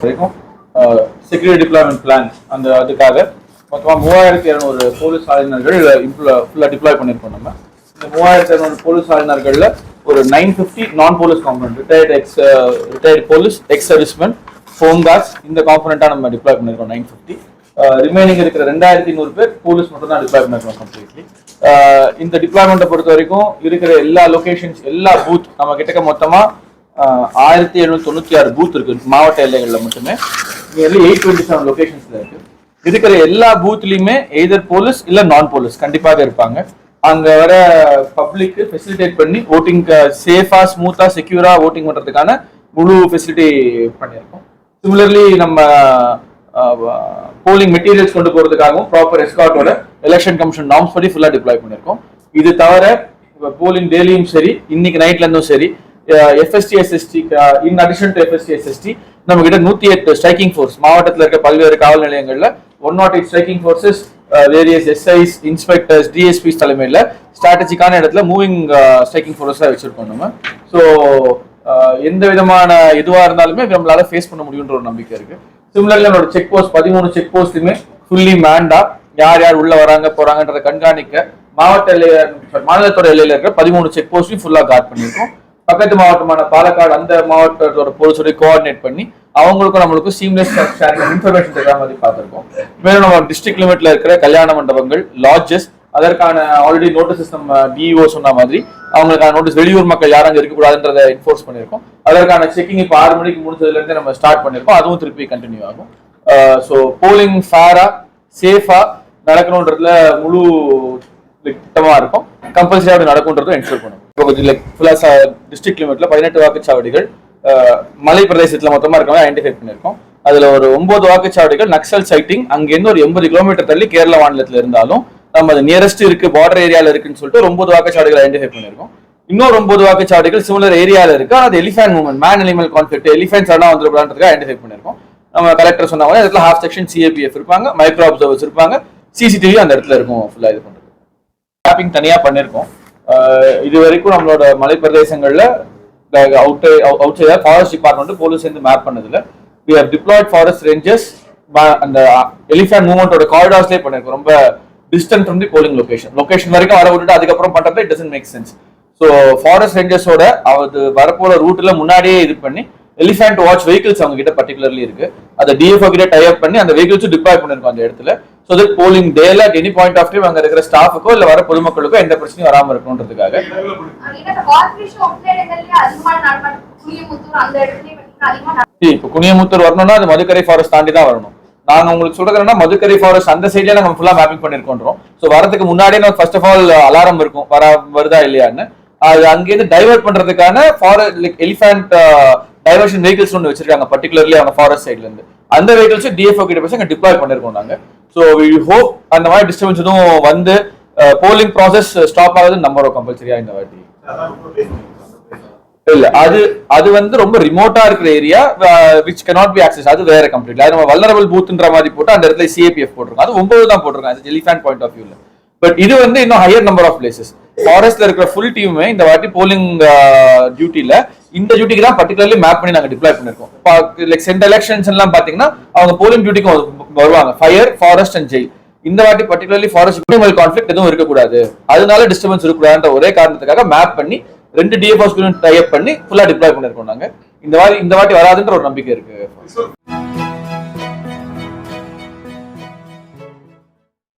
வரைக்கும் security deployment plan அந்த அதுக்காக மொத்தமாக 3200 போலீஸ் ஆளுநர்கள் ஃபுல்லாக டிப்ளாய் பண்ணியிருக்கோம். நம்ம இந்த 3200 போலீஸ் ஆளுநர்களில் ஒரு 950 நான் police component retired police X servicemen home cards இந்த காம்பனண்ட்டாக நம்ம டிப்ளாய் பண்ணியிருக்கோம் 950. ரிமைனிங் இருக்கிற 2100 பேர் போலீஸ் மட்டும் தான் டிப்ளாய் பண்ணியிருக்கோம் கம்ப்ளீட்லி. இந்த டிப்ளாய்மெண்ட்டை பொறுத்த வரைக்கும் இருக்கிற எல்லா லொகேஷன்ஸ் எல்லா பூத் நம்ம கிட்டக்க மொத்தமாக 1796 பூத் இருக்கு மாவட்ட எல்லைகளில் மட்டுமே. 827 லொகேஷன்ஸ்ல இருக்கு. இருக்கிற எல்லா பூத்லயுமே எய்தர் போலீஸ் இல்ல நான் போலீஸ் கண்டிப்பாக இருப்பாங்க. அங்க வர பப்ளிக் ஃபெசிலிட்டேட் பண்ணி ஓட்டிங் சேஃபா ஸ்மூத்தா செக்யூரா ஓட்டிங் பண்றதுக்கான முழு ஃபெசிலிட்டி பண்ணியிருக்கோம். சிமிலர்லி நம்ம போலிங் மெட்டீரியல்ஸ் கொண்டு போறதுக்காகவும் ப்ராப்பர் எஸ்கார்ட்டோட எலெக்ஷன் கமிஷன் நார்ம்ஸ் படி ஃபுல்லா டிப்ளாய் பண்ணியிருக்கோம். இது தவிர போலிங் டெய்லியும் சரி இன்னைக்கு நைட்ல இருந்தும் சரி FST SST in addition to FST SST நம்ம கிட்ட 108 ஸ்ட்ரைக்கிங் ஃபோர்ஸ் மாவட்டத்தில் இருக்க பல்வேறு காவல் நிலையங்கள்ல 108 striking forces various SIs inspectors DSPs தலைமையில் ஸ்ட்ராட்டஜிக்கான இடத்துல மூவிங் ஸ்ட்ரைக்கிங் ஃபோர்ஸாக வச்சிருக்கோம் நம்ம. ஸோ எந்த விதமான இதுவாக இருந்தாலுமே நம்மளால ஃபேஸ் பண்ண முடியுன்ற ஒரு நம்பிக்கை இருக்கு. சிமிலர்லி நம்மளோட செக் போஸ்ட் 13 செக் போஸ்ட்டுமே ஃபுல்லி மேண்டா யார் யார் உள்ள வராங்க போறாங்கன்றதை கண்காணிக்க மாநிலத்தோட எல்லையில இருக்கிற 13 செக் போஸ்டையும் ஃபுல்லா கார்ட் பண்ணியிருக்கோம். பக்கத்து மாவட்டமான பாலக்காடு அந்த மாவட்டத்தோட போலீஸோட கோஆர்டினேட் பண்ணி அவங்களுக்கும் நம்மளுக்கும் சீம்லெஸ் ஷேரிங் இன்ஃபர்மேஷன் தர மாதிரி பார்த்துருக்கோம். மேலும் நம்ம டிஸ்ட்ரிக்ட் லிமிட்ல இருக்கிற கல்யாண மண்டபங்கள் லாட்ஜஸ் அதற்கான ஆல்ரெடி நோட்டீஸ் நம்ம DEO சொன்ன மாதிரி அவங்களுக்கான நோட்டீஸ் வெளியூர் மக்கள் யாரும் அங்கே இருக்கக்கூடாதுன்றதை என்ஃபோர்ஸ் பண்ணியிருக்கோம். அதற்கான செக்கிங் இப்போ 6 மணிக்கு முடிஞ்சதுல இருந்தே நம்ம ஸ்டார்ட் பண்ணியிருக்கோம். அதுவும் திருப்பி கண்டினியூ ஆகும். ஸோ போலிங் ஃபேரா சேஃபா நடக்கணுன்றதுல முழு திட்டமா இருக்கும். கம்பல்சரி அப்படி நடக்கும்ன்றதும் என்ஷூர் பண்ணும். டிஸ்ட்ரிக்ட் லிமிட்ல 18 வாக்குச்சாவடிகள் மலை பிரதேசத்துல மொத்தமா இருக்காங்க ஐடென்டிஃபை பண்ணிருக்கோம். அதுல ஒரு 9 வாக்குச்சாவடிகள் நக்சல் சைட்டிங் அங்கிருந்து ஒரு 80 கிலோமீட்டர் தள்ளி கேரள மாநிலத்துல இருந்தாலும் நம்ம அது நியரஸ்ட் இருக்கு பார்டர் ஏரியால இருக்குன்னு சொல்லிட்டு 9 வாக்குச்சாவடிகள் ஐடென்டிஃபை பண்ணிருக்கோம். இன்னொரு 9 வாக்குச்சாவடிகள் சிமிலர் ஏரியால இருக்கு. அது elephant movement man animal conflict elephants எல்லாம் வந்துருக்கான்றதுக்காக ஐடென்டிஃபை பண்ணிருக்கோம். நம்ம கலெக்டர் சொன்ன மாதிரி இடத்துல ஹாஃப் செக்ஷன் CAPF இருப்பாங்க, மைக்ரோ அப்சர்வர்ஸ் இருப்பாங்க, CCTV அந்த இடத்துல இருக்கும். ஃபுல்லா இது பண்றது மேப்பிங் தனியா பண்ணிருக்கோம். இது வரைக்கும் நம்மளோட மலை பிரதேசங்கள்ல அவுட் சைடா ஃபாரஸ்ட் டிபார்ட்மெண்ட் போலீஸ் சேர்ந்து மேப் பண்ணதுல we have deployed forest rangers அந்த எலிஃபென்ட் மூவ்மெண்டோட காரிடார்ஸ்லயே பண்ணிருக்கோம். ரொம்ப distant from the polling location வரைக்கும் வர விட்டுட்டு அதுக்கப்புறம் பண்றது it doesn't make sense. So forest ரேஞ்சர்ஸோட அது வரப்போற ரூட்ல முன்னாடியே இது பண்ணி எலிஃபென்ட் வாட்ச் வெஹிக்கிள்ஸ் அவங்க கிட்ட பர்டிகுலர்லி இருக்கு. அதை DFO கிட்ட டை அப் பண்ணி அந்த வெஹிக்கிள்ஸும் டிப்ளாய் பண்ணிருக்கோம் அந்த இடத்துல. ஸோ தட் போலிங் டேல at any point of time அங்க இருக்கிற ஸ்டாஃபுக்கோ இல்ல வர பொதுமக்களுக்கோ எந்த பிரச்சனையும் வராம இருக்கணுன்றதுக்காக. இப்போ குனியமுத்தூர் வரணும்னா அது மதுக்கரை ஃபாரஸ்ட் தாண்டி தான் வரணும். நாங்க உங்களுக்கு சொல்றதுன்னா மதுக்கரை ஃபாரஸ்ட் அந்த சைட்ல நாங்க ஃபுல்லா மேப்பிங் பண்ணிருக்கோம். ஸோ வரதுக்கு முன்னாடியே நம்ம ஃபர்ஸ்ட் ஆஃப் ஆல் அலாரம் இருக்கும் வருதா இல்லையான்னு. அது அங்கேருந்து டைவர்ட் பண்றதுக்கான எலிஃபென்ட் டைவர்ஷன் வெஹிக்கிள்ஸ் ஒன்று வச்சிருக்காங்க பர்டிகுலர்லி அவங்க ஃபாரஸ்ட் சைட்ல இருந்து. அந்த வெஹிக்கிள்ஸ் DFO கிட்ட பேசி அங்க டிப்ளாய் பண்ணிருக்கோம் நாங்க. ஸோ வி ஹோப் அந்த மாதிரி டிஸ்டர்பன்ஸ் எதுவும் வந்து போலிங் ப்ராசஸ் ஸ்டாப் ஆகுதுன்னு நம்புறோம் கம்பல்சரியா இந்த வாட்டி. இல்ல அது வந்து ரொம்ப ரிமோட்டா இருக்கிற area which cannot be accessed. அது வேற கம்ப்ளீட்லி அது நம்ம வல்னரபிள் பூத்ன்ற மாதிரி போட்டு அந்த இடத்துல CAPF போட்டிருக்கோம். அது 9 தான் போட்டிருக்காங்க எலிஃபென்ட் பாயிண்ட் ஆஃப் வியூல. பட் இது வந்து இன்னும் ஹையர் நம்பர் ஆஃப் பிளேசஸ். ஃபாரஸ்ட்ல இருக்கிற ஃபுல் டீமுமே இந்த வாட்டி போலிங் டியூட்டில இந்த டியூட்டிக்கு தான் பர்டிகுலர்லி மேப் பண்ணி நாங்க டிப்ளாய் பண்ணிருக்கோம். லைக் சென்ட் எலெக்ஷன்ஸ் எல்லாம் பாத்தீங்கன்னா அவங்க போலிங் டியூட்டிக்கும் வருவாங்க. Fire, forest and jail. இந்த வாட்டி பர்டிகுலர்லி ஃபாரஸ்ட் அனிமல் கான்ஃபிளிக்ட் எதுவும் இருக்கக்கூடாது, அதனால டிஸ்டர்பன்ஸ் இருக்கக்கூடாதுன்ற ஒரே காரணத்துக்காக மேப் பண்ணி 2 DFOs டை அப் பண்ணி ஃபுல்லா டிப்ளாய் பண்ணிருக்கோம் நாங்க. இந்த வாட்டி வராதுன்ற ஒரு நம்பிக்கை இருக்கு.